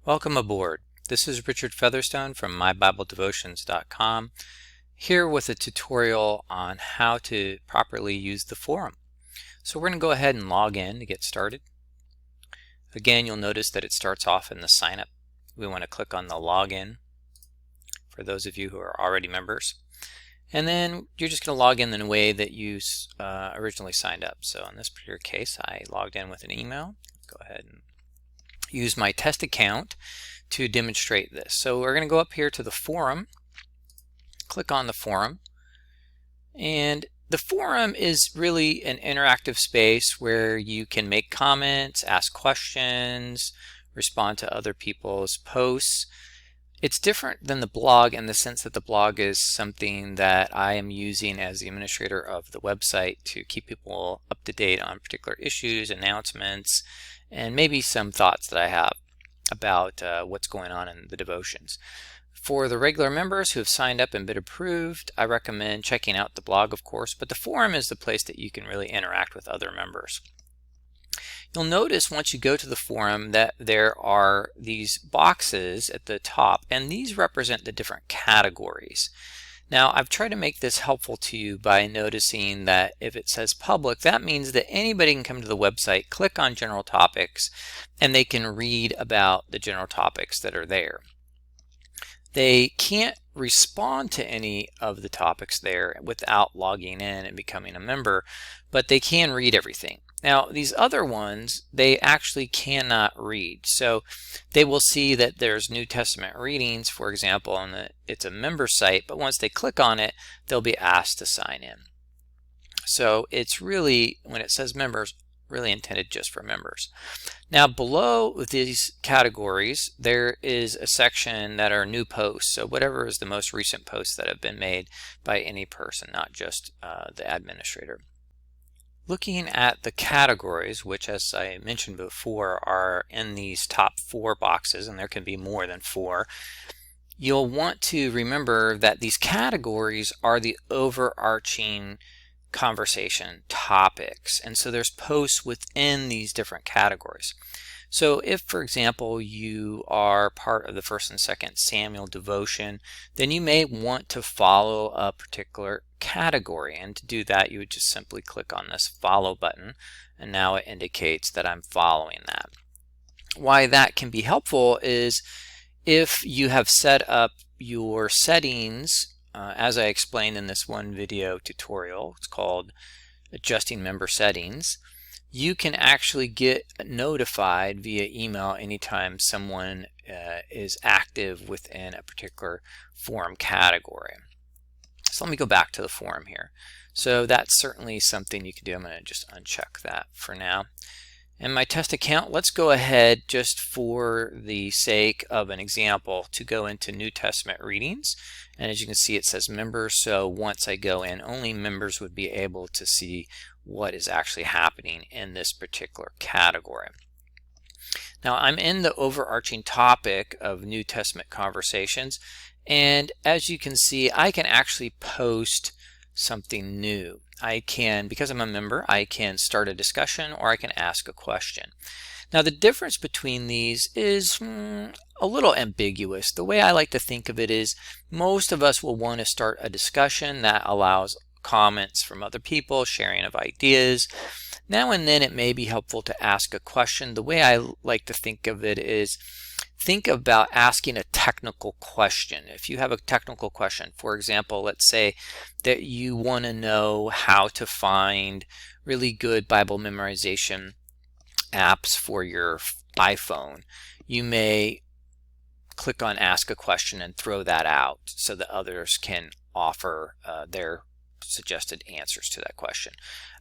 Welcome aboard. This is Richard Featherstone from MyBibleDevotions.com, here with a tutorial on how to properly use the forum. So we're going to go ahead and log in to get started. Again, you'll notice that it starts off in the sign up. We want to click on the login for those of you who are already members. And then you're just going to log in the way that you originally signed up. So in this particular case, I logged in with an email. Go ahead and use my test account to demonstrate this. So we're going to go up here to the forum, click on the forum, and the forum is really an interactive space where you can make comments, ask questions, respond to other people's posts. It's different than the blog in the sense that the blog is something that I am using as the administrator of the website to keep people up to date on particular issues, announcements, and maybe some thoughts that I have about what's going on in the devotions. For the regular members who have signed up and been approved, I recommend checking out the blog, of course, but the forum is the place that you can really interact with other members. You'll notice once you go to the forum that there are these boxes at the top, and these represent the different categories. Now, I've tried to make this helpful to you by noticing that if it says public, that means that anybody can come to the website, click on general topics, and they can read about the general topics that are there. They can't respond to any of the topics there without logging in and becoming a member, but they can read everything. Now, these other ones, they actually cannot read. So they will see that there's New Testament readings, for example, and it's a member site, but once they click on it, they'll be asked to sign in. So it's really, when it says members, really intended just for members. Now, below these categories, there is a section that are new posts. So whatever is the most recent posts that have been made by any person, not just the administrator. Looking at the categories, which as I mentioned before are in these top 4 boxes, and there can be more than 4, you'll want to remember that these categories are the overarching conversation topics, and so there's posts within these different categories. So if, for example, you are part of the 1st and 2nd Samuel devotion, then you may want to follow a particular category, and to do that you would just simply click on this follow button, and now it indicates that I'm following that. Why that can be helpful is if you have set up your settings as I explained in this one video tutorial. It's called Adjusting Member Settings. You can actually get notified via email anytime someone is active within a particular forum category. So let me go back to the forum here. So that's certainly something you can do. I'm going to just uncheck that for now. In my test account, let's go ahead, just for the sake of an example, to go into New Testament readings. And as you can see, it says members, so once I go in, only members would be able to see what is actually happening in this particular category. Now, I'm in the overarching topic of New Testament conversations, and as you can see, I can actually post something new. I can, because I'm a member, I can start a discussion or I can ask a question. Now, the difference between these is a little ambiguous. The way I like to think of it is most of us will want to start a discussion that allows comments from other people, sharing of ideas. Now and then it may be helpful to ask a question. The way I like to think of it is think about asking a technical question. If you have a technical question, for example, let's say that you want to know how to find really good Bible memorization apps for your iPhone, you may click on Ask a Question and throw that out so that others can offer their suggested answers to that question.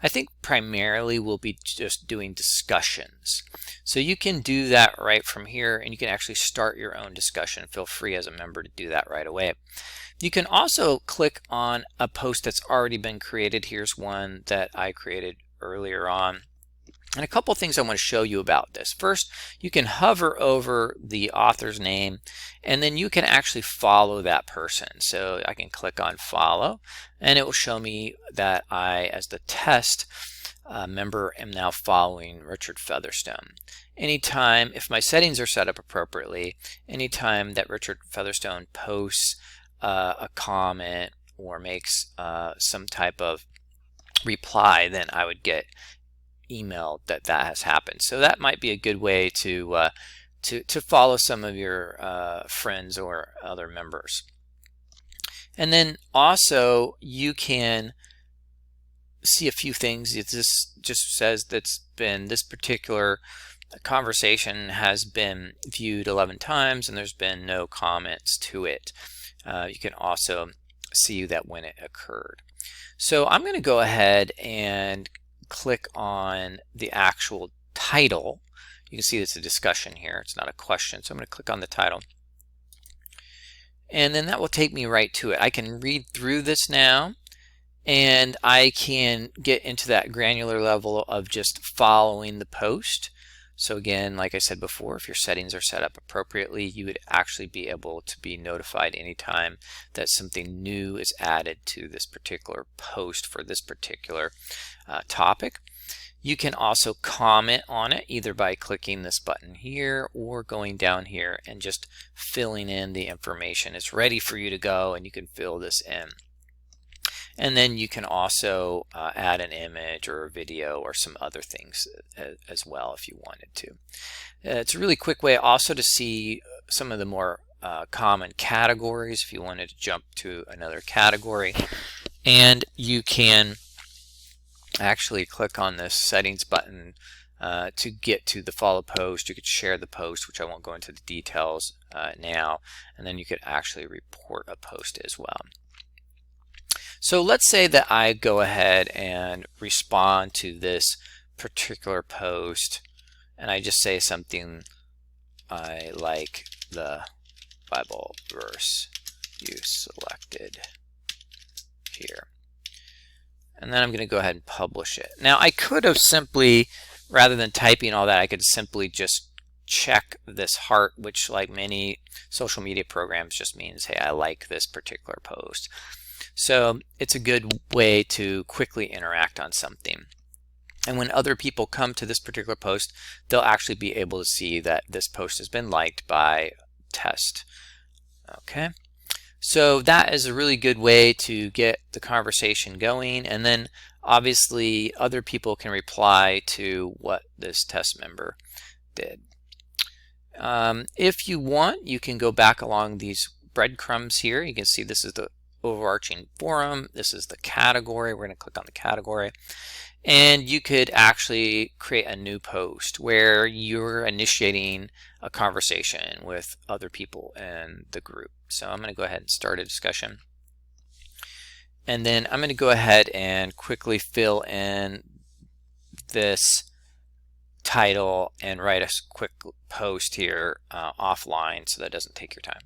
I think primarily we'll be just doing discussions. So you can do that right from here, and you can actually start your own discussion. Feel free as a member to do that right away. You can also click on a post that's already been created. Here's one that I created earlier on. And a couple things I want to show you about this. First, you can hover over the author's name, and then you can actually follow that person. So I can click on follow, and it will show me that I, as the test, member am now following Richard Featherstone. Anytime, if my settings are set up appropriately, anytime that Richard Featherstone posts a comment or makes some type of reply, then I would get emailed that that has happened. So that might be a good way to follow some of your friends or other members. And then also you can see a few things. This just says that's been this particular conversation has been viewed 11 times and there's been no comments to it. You can also see that when it occurred. So I'm going to go ahead and click on the actual title. You can see it's a discussion here. It's not a question. So I'm going to click on the title. And then that will take me right to it. I can read through this now, and I can get into that granular level of just following the post. So again, like I said before, if your settings are set up appropriately, you would actually be able to be notified anytime that something new is added to this particular post for this particular topic. You can also comment on it either by clicking this button here or going down here and just filling in the information. It's ready for you to go and you can fill this in. And then you can also add an image or a video or some other things as well if you wanted to. It's a really quick way also to see some of the more common categories if you wanted to jump to another category. And you can actually click on this settings button to get to the follow post. You could share the post, which I won't go into the details now, and then you could actually report a post as well. So let's say that I go ahead and respond to this particular post and I just say something, I like the Bible verse you selected here. And then I'm going to go ahead and publish it. Now I could have simply, rather than typing all that, I could simply just check this heart, which like many social media programs just means, hey, I like this particular post. So it's a good way to quickly interact on something. And when other people come to this particular post, they'll actually be able to see that this post has been liked by Test. Okay. So that is a really good way to get the conversation going, and then obviously other people can reply to what this test member did. If you want, you can go back along these breadcrumbs here. You can see this is the overarching forum. This is the category. We're going to click on the category. And you could actually create a new post where you're initiating a conversation with other people in the group. So I'm going to go ahead and start a discussion. And then I'm going to go ahead and quickly fill in this title and write a quick post here offline so that doesn't take your time.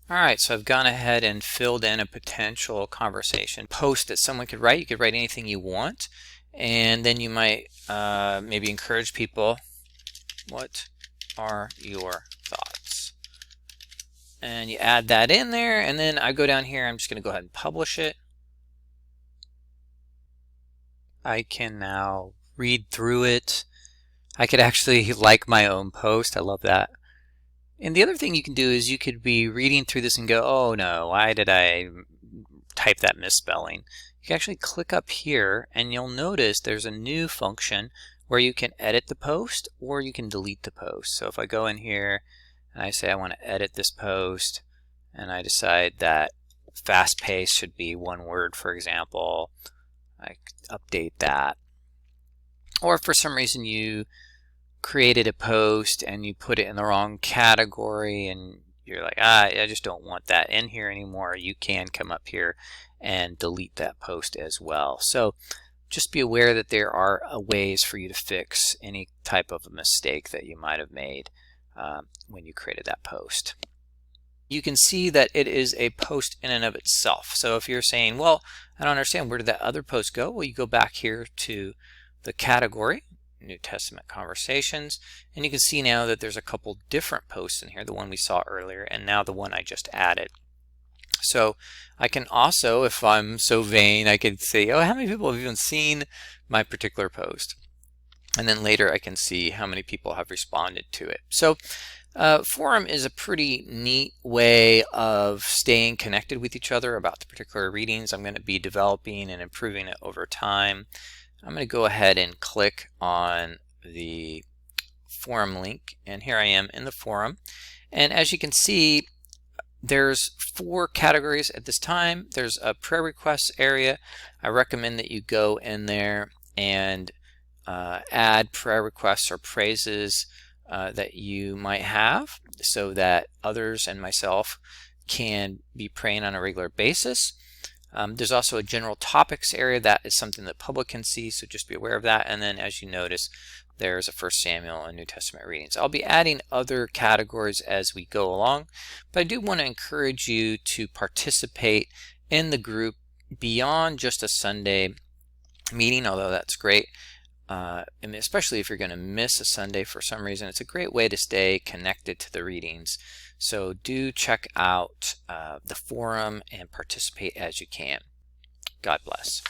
Alright, so I've gone ahead and filled in a potential conversation post that someone could write. You could write anything you want, and then you might maybe encourage people, what are your thoughts? And you add that in there, and then I go down here, I'm just going to go ahead and publish it. I can now read through it. I could actually like my own post. I love that. And the other thing you can do is you could be reading through this and go, oh no, why did I type that misspelling? You can actually click up here and you'll notice there's a new function where you can edit the post or you can delete the post. So if I go in here and I say I want to edit this post and I decide that fast pace should be one word, for example, I update that. Or if for some reason you created a post and you put it in the wrong category and you're like, I just don't want that in here anymore, you can come up here and delete that post as well. So just be aware that there are ways for you to fix any type of a mistake that you might have made when you created that post. You can see that it is a post in and of itself. So if you're saying, well, I don't understand, where did that other post go? Well, you go back here to the category, New Testament Conversations, and you can see now that there's a couple different posts in here, the one we saw earlier and now the one I just added. So I can also, if I'm so vain, I could say, oh, how many people have even seen my particular post? And then later I can see how many people have responded to it. So forum is a pretty neat way of staying connected with each other about the particular readings. I'm going to be developing and improving it over time. I'm going to go ahead and click on the forum link, and here I am in the forum. And as you can see, there's 4 categories at this time. There's a prayer requests area. I recommend that you go in there and add prayer requests or praises that you might have, so that others and myself can be praying on a regular basis. There's also a general topics area. That is something that public can see, so just be aware of that. And then, as you notice, there's a 1 Samuel and New Testament readings. I'll be adding other categories as we go along, but I do want to encourage you to participate in the group beyond just a Sunday meeting, although that's great. And especially if you're going to miss a Sunday for some reason, it's a great way to stay connected to the readings. So do check out the forum and participate as you can. God bless.